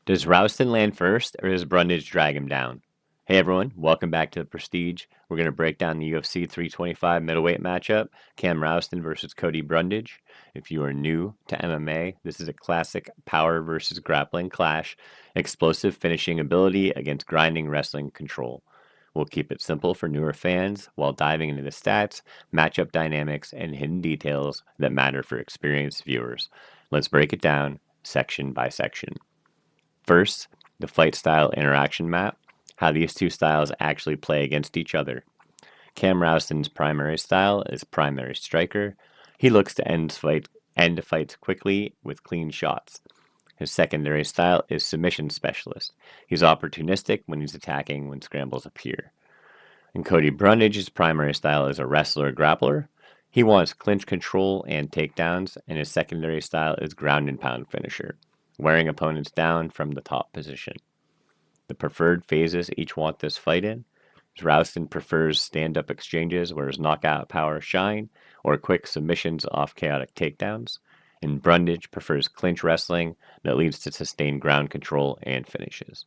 Does Rowston land first, or does Brundage drag him down? Hey everyone, welcome back to the Prestige. We're going to break down the UFC 325 middleweight matchup, Cam Rowston versus Cody Brundage. If you are new to MMA, this is a classic power versus grappling clash, explosive finishing ability against grinding wrestling control. We'll keep it simple for newer fans while diving into the stats, matchup dynamics, and hidden details that matter for experienced viewers. Let's break it down section by section. First, the fight style interaction map, how these two styles actually play against each other. Cam Rowston's primary style is primary striker. He looks to end fights quickly with clean shots. His secondary style is submission specialist. He's opportunistic when he's attacking when scrambles appear. And Cody Brundage's primary style is a wrestler-grappler. He wants clinch control and takedowns, and his secondary style is ground and pound finisher, wearing opponents down from the top position. The preferred phases each want this fight in. Rowston prefers stand-up exchanges where his knockout power shine, or quick submissions off chaotic takedowns. And Brundage prefers clinch wrestling that leads to sustained ground control and finishes.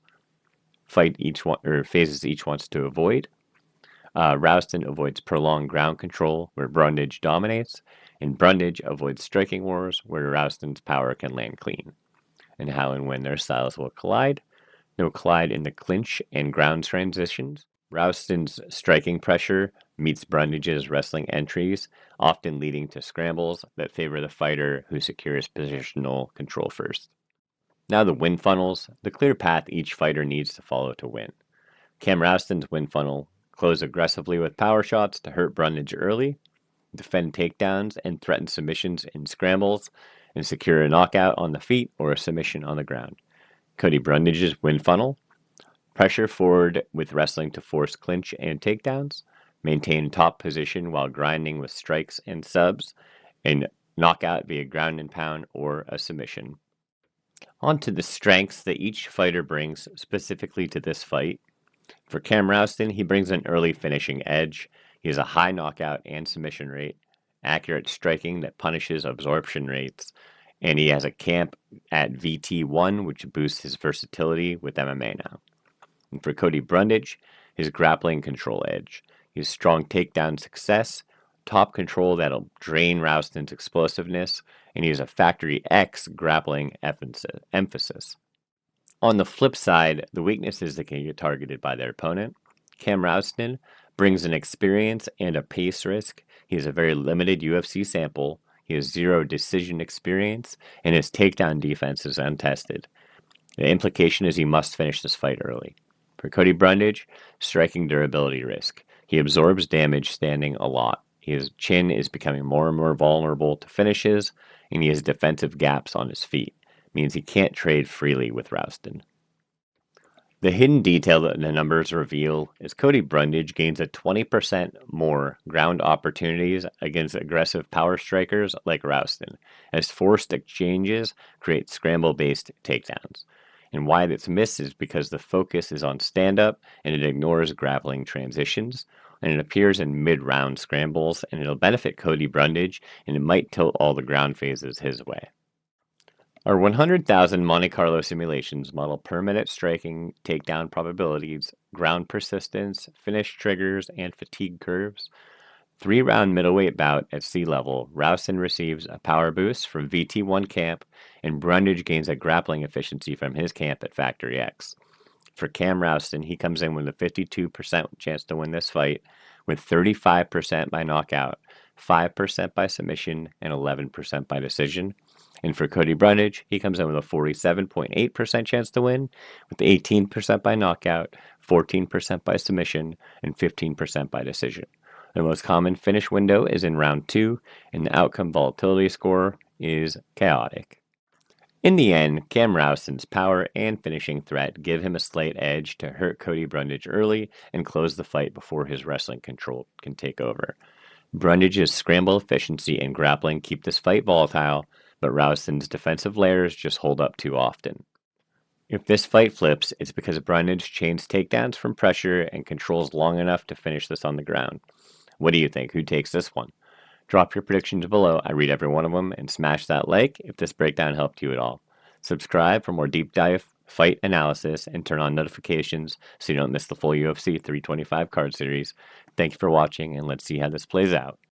Phases each wants to avoid. Rowston avoids prolonged ground control where Brundage dominates, and Brundage avoids striking wars where Rowston's power can land clean. And how and when their styles will collide. They will collide in the clinch and ground transitions. Rowston's striking pressure meets Brundage's wrestling entries, often leading to scrambles that favor the fighter who secures positional control first. Now the win funnels, the clear path each fighter needs to follow to win. Cam Rowston's win funnel: close aggressively with power shots to hurt Brundage early, defend takedowns and threaten submissions in scrambles, and secure a knockout on the feet or a submission on the ground. Cody Brundage's win funnel: pressure forward with wrestling to force clinch and takedowns, maintain top position while grinding with strikes and subs, and knockout via ground and pound or a submission. On to the strengths that each fighter brings specifically to this fight. For Cam Rowston, he brings an early finishing edge. He has a high knockout and submission rate, accurate striking that punishes absorption rates, and he has a camp at VT1, which boosts his versatility with MMA now. And for Cody Brundage, his grappling control edge. He has strong takedown success, top control that'll drain Rowston's explosiveness, and he has a Factory X grappling emphasis. On the flip side, the weaknesses that can get targeted by their opponent. Cam Rowston brings an experience and a pace risk. He has a very limited UFC sample. He has zero decision experience, and his takedown defense is untested. The implication is he must finish this fight early. For Cody Brundage, striking durability risk. He absorbs damage standing a lot. His chin is becoming more and more vulnerable to finishes, and he has defensive gaps on his feet. Means he can't trade freely with Rowston. The hidden detail that the numbers reveal is Cody Brundage gains a 20% more ground opportunities against aggressive power strikers like Rowston, as forced exchanges create scramble-based takedowns. And why that's missed is because the focus is on stand-up and it ignores grappling transitions, and it appears in mid-round scrambles, and it'll benefit Cody Brundage, and it might tilt all the ground phases his way. Our 100,000 Monte Carlo simulations model per-minute striking, takedown probabilities, ground persistence, finish triggers, and fatigue curves. 3-round middleweight bout at sea level, Rowston receives a power boost from VT1 camp, and Brundage gains a grappling efficiency from his camp at Factory X. For Cam Rowston, he comes in with a 52% chance to win this fight, with 35% by knockout, 5% by submission, and 11% by decision. And for Cody Brundage, he comes in with a 47.8% chance to win, with 18% by knockout, 14% by submission, and 15% by decision. The most common finish window is in round 2, and the outcome volatility score is chaotic. In the end, Cam Rowston's power and finishing threat give him a slight edge to hurt Cody Brundage early and close the fight before his wrestling control can take over. Brundage's scramble efficiency and grappling keep this fight volatile, but Rowston's defensive layers just hold up too often. If this fight flips, it's because Brundage chains takedowns from pressure and controls long enough to finish this on the ground. What do you think? Who takes this one? Drop your predictions below. I read every one of them, and smash that like if this breakdown helped you at all. Subscribe for more deep dive fight analysis, and turn on notifications so you don't miss the full UFC 325 card series. Thank you for watching, and let's see how this plays out.